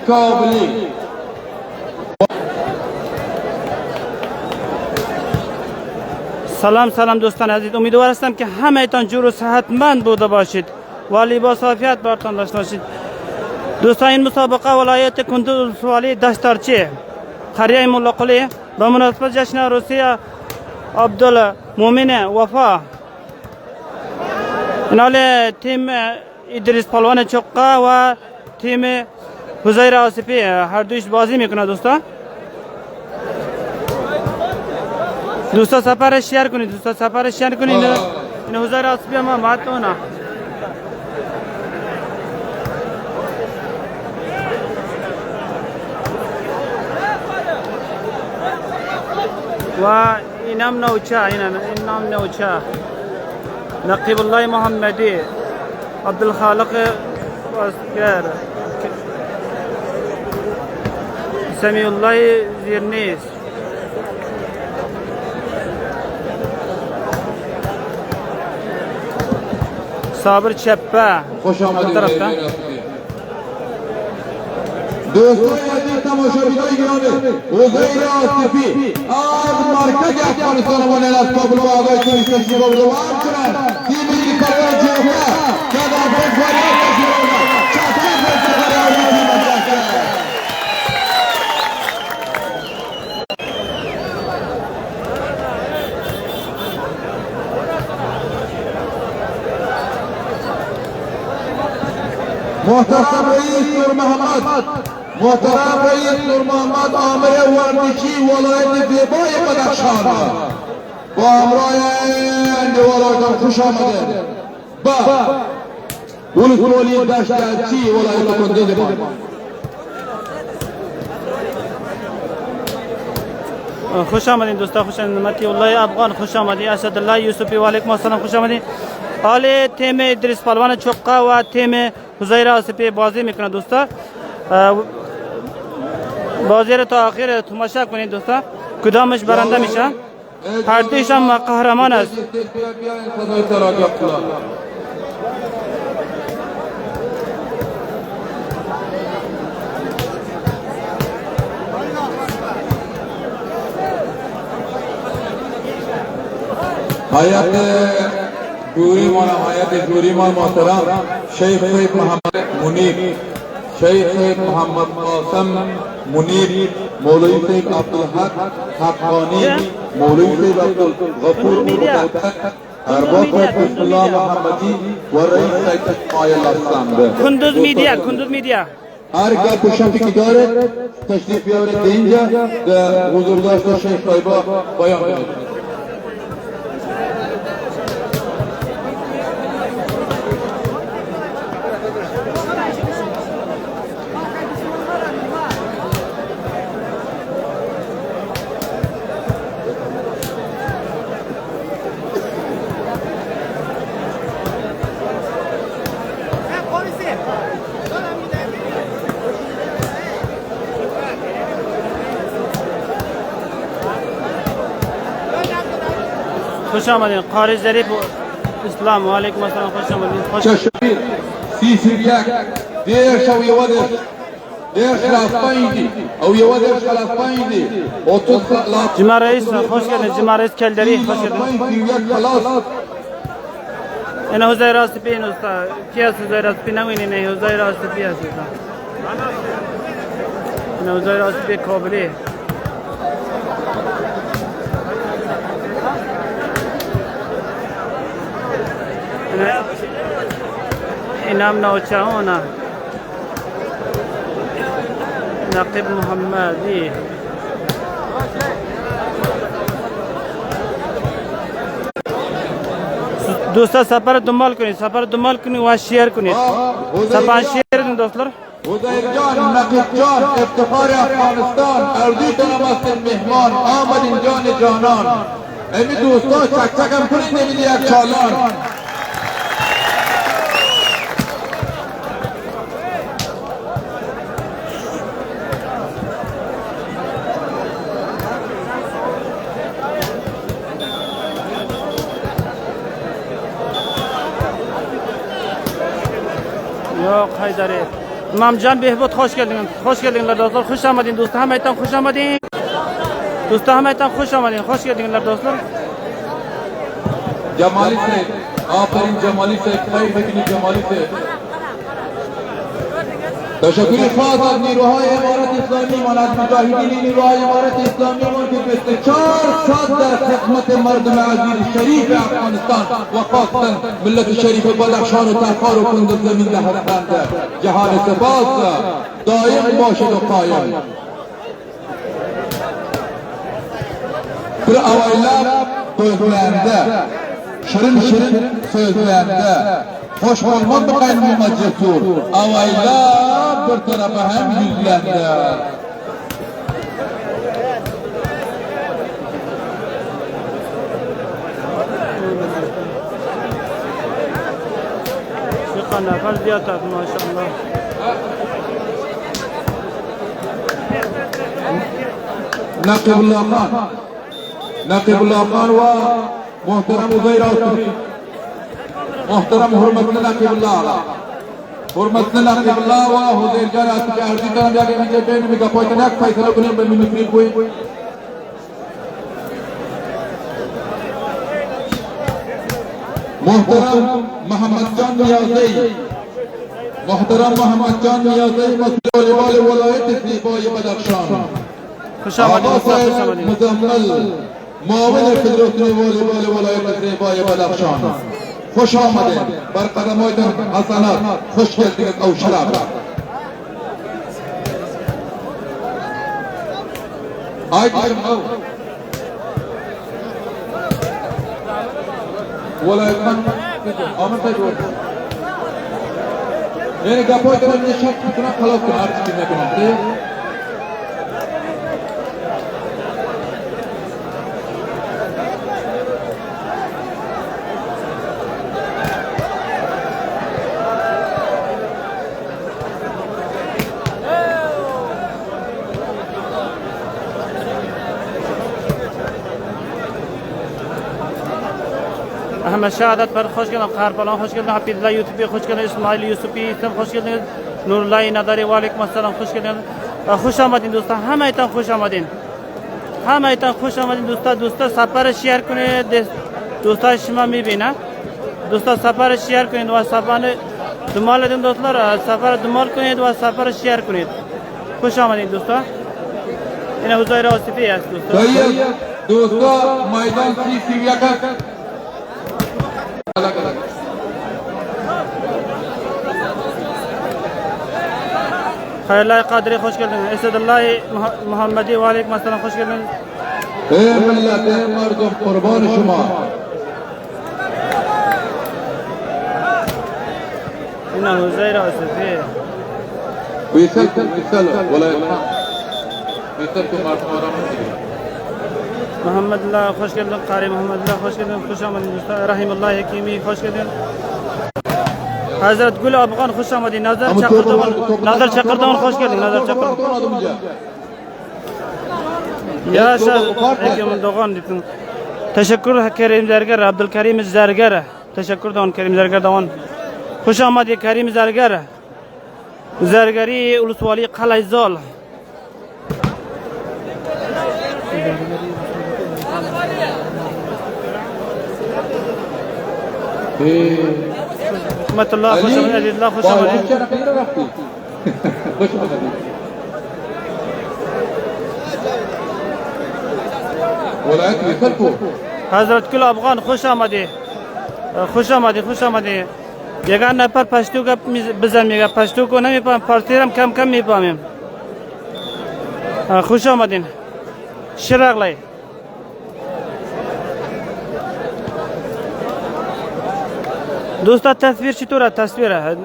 کابلی. سلام دوستان عزیز، امیدوار هستم که همه‌تان جور و صحتمند بوده باشید و لباس عافیت برتان داشته باشید. دوستان این مسابقه ولایت کندوز ولسوالی دشتارچی قریه ملاقلی به مناسبت جشن عروسی عبدالمومن وفا اینال تیم ادریس پهلوان چقه و تیم حزیر آصفی هر دویش بازی میکنه. دوستان سفر شیر کنید، این حزیر آصفی ما ماتونه و اینم نوچه، اینم نوچه نقیب الله محمدی عبدالخالق واسگر سمیع الله زیرنیس صابر چپه. خوش آمدید دوستان عزیز تماشاچیان گرامی، حزیر آصفی از مرکز افغانستان و از کابل و آقای توریست شیباب رو همچنان تیمی پرور جوهر که در فضوریت نشیرونه چطور فضوری آقای مطرح کرد. محترم رئیس نور محمد، محترم رئیس نور محمد آمر ورزشی ولایت زیبای بدخشان با همراه اندواراتان خوش آمده با ولسوالی دشتارچی ولایت کندوز. خوش آمدین دوستان، خوش آمدین. متی الله افغان خوش آمدین. اسدالله یوسفی و علیکم السلام، خوش آمدین. حال تیم ادریس پهلوان چقه و تیم حزیر آصفی بازی میکنه. دوستان بازی رو تا آخر تماشا کنید. دوستان کدامش برنده میشه، هر دویش هم قهرمان است. هیئت جوری مان محترم شیخ محمد منیر، شیخ محمد قاسم منیر، مولوی سید عبدالحق حقانی، مولوی سید عبدالغفور ارباب بسم الله محمدی و رئیس سید اسماعیل اسلام. کندوز میدیا هر گپ شفی که داره تشریف بیاورید اینجا در حضورداشت شیخ طیبه بیان کنید. خوش آمدین. قاری ظریف اسلام و علیکم السلام، خوش آمدین. شبیر سی دیر شو یودش دیر خلاف پاییدی او یودش خلاف پاییدی اوتوز خلاف جمع رئیس خوش کردین. جمع رئیس کلدری خوش کردین. این حزیر آصفی این استاد کی است؟ حزیر آصفی نمینین. حزیر آصفی است. این حزیر آصفی کابلی. اینم نوچهونه نقیب محمدی. دوستا سفر دنبال کنید و شیر کنید. سپاه شیر کنید دوستlar. حزیر جان، نقیب جان، افتخار افغانستان، اردوی تنماست مهمان آمدین جان جانان. امی دوستا چکچکم کنید نمیدی یک چالان. یا خیدره İmamcan Behbud hoş geldiniz. Hoş geldinler dostlar. Hoş geldin dostlar. Hamıydan hoş geldin. Dostlar hamıydan hoş geldin. Hoş geldinler dostlar. Cemali Seyf. Aferin Cemali Seyf. Hayır Bekini Cemali Seyf. تشکر خاص از نیروهای امارت اسلامی و از مجاهدین نیروهای امارت اسلامی که 24 در خدمت مردم عزیز شریف افغانستان و خاصتا ملت شریف بدخشان و تخار و کندز زمین هستند. جهان سپاس دائم باشد و قایم. Bir avaylar sözlerinde, şirin sözlerinde, hoş olmadı kaynımma cesur, avaylar bir tarafa hem yüzlerinde. Şıkka nefes diyatat maşallah. Nakibullah Khan. Nakibullah Khan ve muhterem Uzeyr Avsufi. Muhterem hürmetli Nakibullah. Hürmetli Nakibullah ve Uzeyr Can Asık Arzi Kanam Yagi Mice Beynimi Kapoytan Ak Faysala Kulim ve Minifil Kuy. Muhterem Muhammed Can Niyazi. Muhterem Muhammed Can Niyazi Masjid Voleybol Velayet Zibai Badakşan. Hoş geldiniz dostlar. Hoş geldiniz. Muzammel معاون فدراسیون والیبال ولایت زیبای بدخشان خوش آمدید بر قدمایتان حسنات خوش گردید او شراب آیتیم او ولایتان آمد تجور یعنی گپایتان نشک کنم خلاف کنم هرچی که نکنم Ahmet Şahadat Faruk hoş geldin. Karpalan hoş geldin. Hafizullah Yusufi hoş geldin. İsmail Yusufi İslam hoş geldiniz. Nurullah Nadari ve aleykümselam hoş geldiniz. Hoş geldin dostlar. Hamıydan hoş geldin. Hamıydan hoş geldin dostlar. Dostlar safar share کنید. dostlar شما میبینه. dostlar safar share کنید و safar دنبال edin dostlar. safar دنبال کنید و safar share کنید. خوش آمدید dostlar. Yine Uzeyr Avsufi است dostlar. dostlar meydan sivya Hayırlı Kadri hoş geldiniz. Esedullah Muhammedi ve aleykümselam hoş geldiniz. Ey millet, ey mardum kurban şuma. Yine Uzeyr Avsufi. Veysel velayetman. Veysel mardum aramız. Muhammedullah hoş geldin. Kari Muhammedullah hoş geldin. Hoş geldiniz. Rahimullah Hekimi hoş geldin. Hazret Gül Afgan hoş geldin. Nazar Çakır'dan hoş geldin. Nazar Çakır. Yaşa Hekim Doğan dedin. Teşekkür Kerim Zerger, Abdülkerim Zerger. Teşekkür Doğan Kerim Zerger Doğan. Hoş geldin Kerim Zerger. Zergeri Ulusvali Kalayzal. Rahmetullah hoş geldin. Allah hoş geldin. Hazret Gül Afgan hoş آمدی. خوش آمدی. یگان نفر پشتو گپ بزنیم. پشتو کو نمی‌فهم. فارسی‌ام کم می‌فهمم. خوش آمدین. شرقلی. دوستا تصویر چطوره؟ تصویره.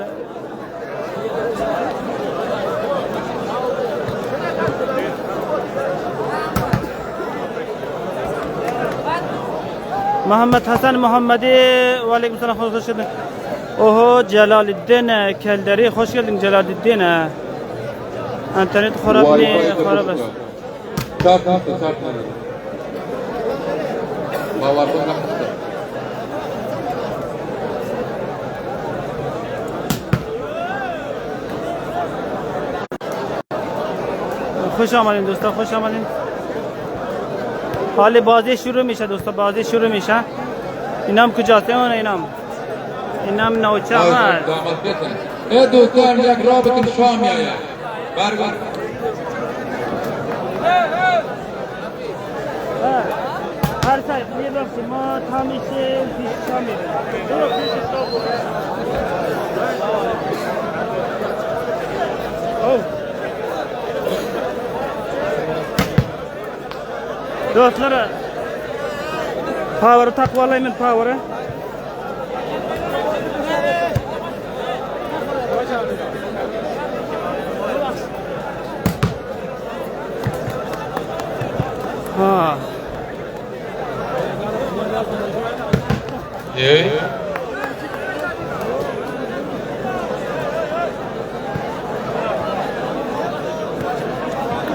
محمد حسن محمدی و علیکم السلام خوش geldin. اوه جلال الدین کلدری خوش geldin جلال الدین. اینترنت خراب است. خوش آمدین دوستا، خوش آمدین. حالی بازی شروع میشه دوستا، بازی شروع میشه. اینم کجاست؟ اینم نوچه هست. دوستان یک رابط شام میآید. برگرد. هر سایت یه وقتی ما تمیشه پیش شام میبریم. برو پیش شام do'stlar, power taqvolayman, power. Ha.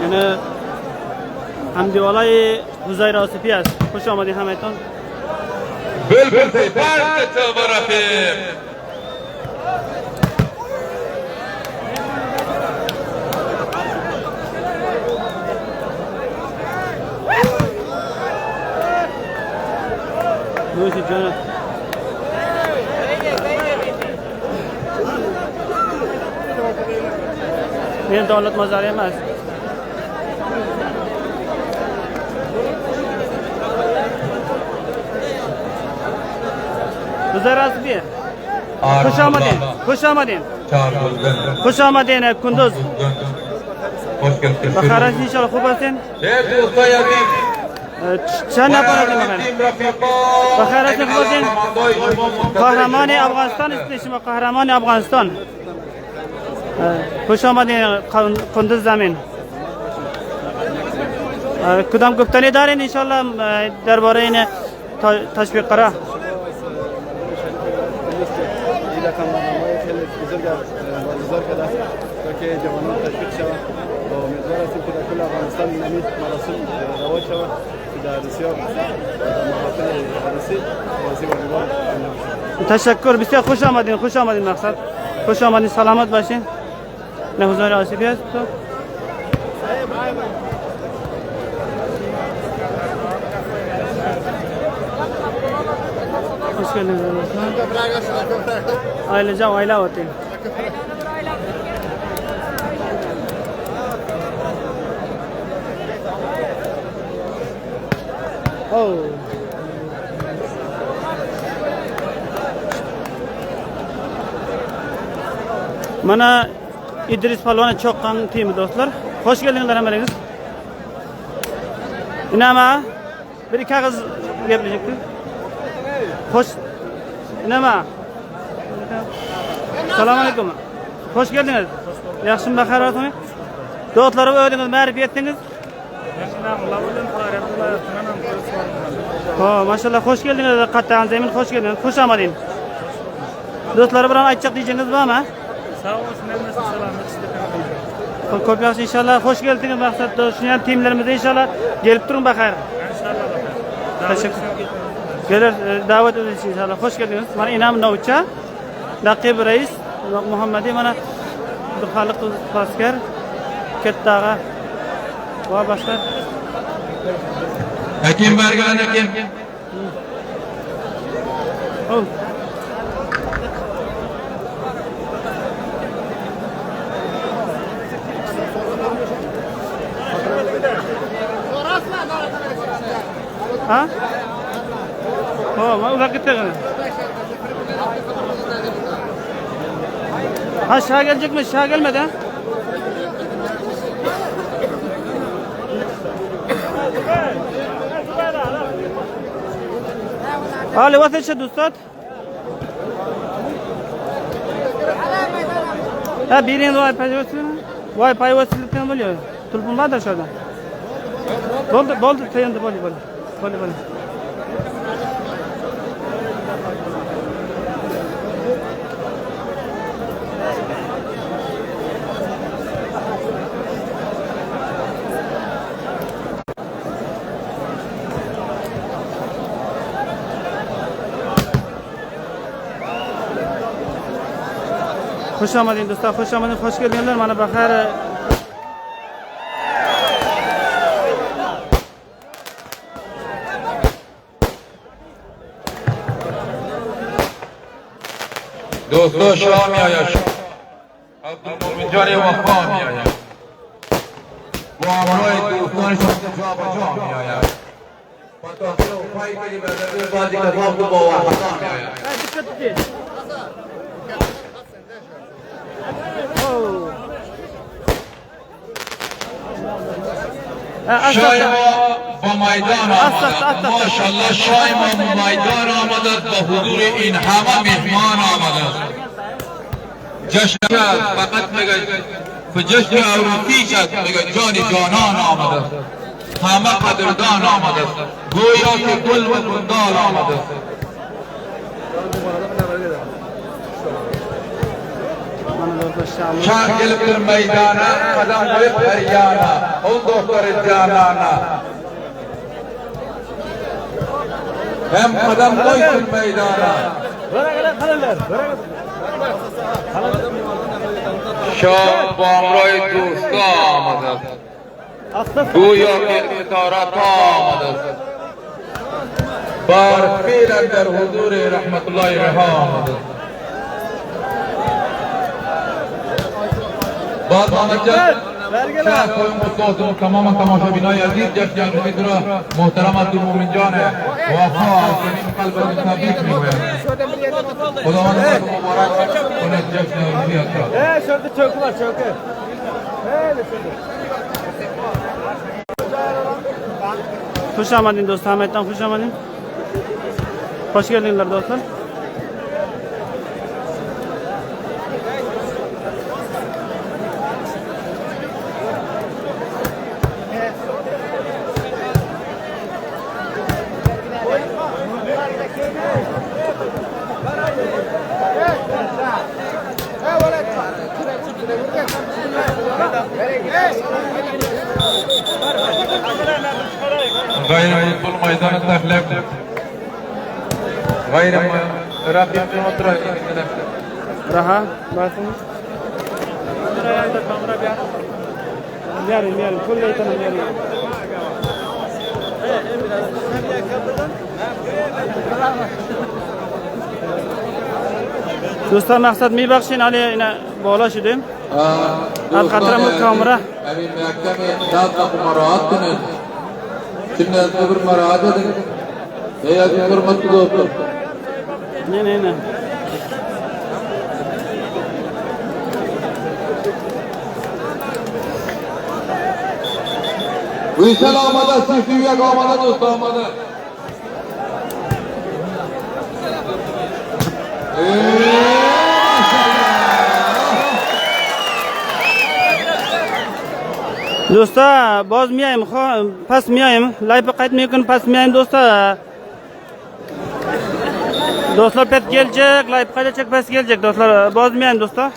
Yani Hamdi Olay Huzayr Asifi است. خوش آمدید همتون. بالفعل بارك تبارك. نوشی جان. این دولت مزارع است. Huzayr Asifi. خوش آمدین. خوش آمدین. خوش آمدین کندوز. بخیر است ان شاء الله. خوب هستین؟ چند نفر هستین؟ بخیر هستین؟ خوب هستین؟ قهرمان افغانستان است شما، قهرمان افغانستان. خوش آمدین کندوز زمین. کدام گفتنی دارین ان شاء الله درباره این تشویق قرار؟ بازار کرده تا که جوانان تشویق شود و امیدوار هستیم که در کل افغانستان نمید مراسم رواج شود که در بسیار محافل عروسی بازی والیبال انجام شود. تشکر، بسیار خوش آمدین. خوش آمدین مقصد. خوش آمدین، سلامت باشین. نه حضور آسیفی هست تو؟ خوش کردین. آیله جاو، آیله ہوتی. Mana İdris Palvon Choqqan timi do'stlar. Xo'sh keldinglar hammalaringiz. Nima? Bir kag'iz gaplashibdi. Xo'sh. Nima? Assalomu alaykum. Xo'sh keldingiz. Yaxshimi, baxayrotmi? Do'stlarga o'ydingiz, ma'rifat etdingiz. Ha, maşallah xo'sh keldingiz. Qattan zamin xo'sh keldingiz. Xush omading. Do'stlar bilan aytchaq deyingiz bormi? Sağ olsun, emniyet selamet. Ko'p yaxshi inshaalloh. Xo'sh keldingiz maqsad shuni ham timlarimizda inshaalloh kelib turing baxayr. İnşallah. Teşekkür. Gelir davet edilsin inshaalloh. Xo'sh keldingiz. Mana Inam Novcha, Raqib Rais Muhammadi, mana bir xalq askar kattaga va boshqa. Hakim bergan hakim. Oh. Ha? Oh, ma uzoq ketdingmi? Ha, şaha gelecekmi? Şaha gelmedi ha? Ali, وصل شد دوستات؟ ها بیرین وای پای وصل؟ وای پای وصل کنم ولی تلفن بعد شده. بولد تیند بولی. خوش آمدین دوستان، خوش آمدین، خوش geldinler. Mana baxar دوستو شاه می آید عبدالمومن جان وفا می آید با همراه دوستان شما جا با جا می آید با تاثیر و پایی که به بازی کتاب با وفا می آید شای ما با میدان آمده ماشاءالله شای ما با میدان آمده با حضور این همه مهمان آمده جشن فقط میگه جشن عروسی شد میگه جان جانان آمده همه قدردان آمده گویا که گل و گلدار آمده شاکل در میدانه قدم به پریانه اون دختر جانانه هم قدم دوی در میدانه شاه با همراه دوستا آمده گویا که ستارت آمده بارفیل در حضور رحمت الله رها آمده بعد آمده شاه کوی مستوطن تمام تماشابینای عزیز جشن عروسی را محترم عبدالمومن جان وفا از زمین قلب تبریک میگوید خداوند مبارک کند جشن عروسی را خوش آمدین دوستان همتون خوش آمدین خوش geldinler دوستان غير كل ميدان التخلف غير رابط المطرح رها باسم میاریم کل ایتون میاریم دوستان مقصد میبخشین حالی اینا بالا شدیم از خاطر کامرا همین محکم داد مراعات کنید چند صبر مراعات کنید یا حرمت دوستو نه ویسل آمده سیفی یک آمده دوست آمده دوستا باز میایم پس میایم لایو قید میکنیم پس میایم دوستا do'stlar pet gelecek, live qaytacak, pes gelecek do'stlar. Boz men do'stlar.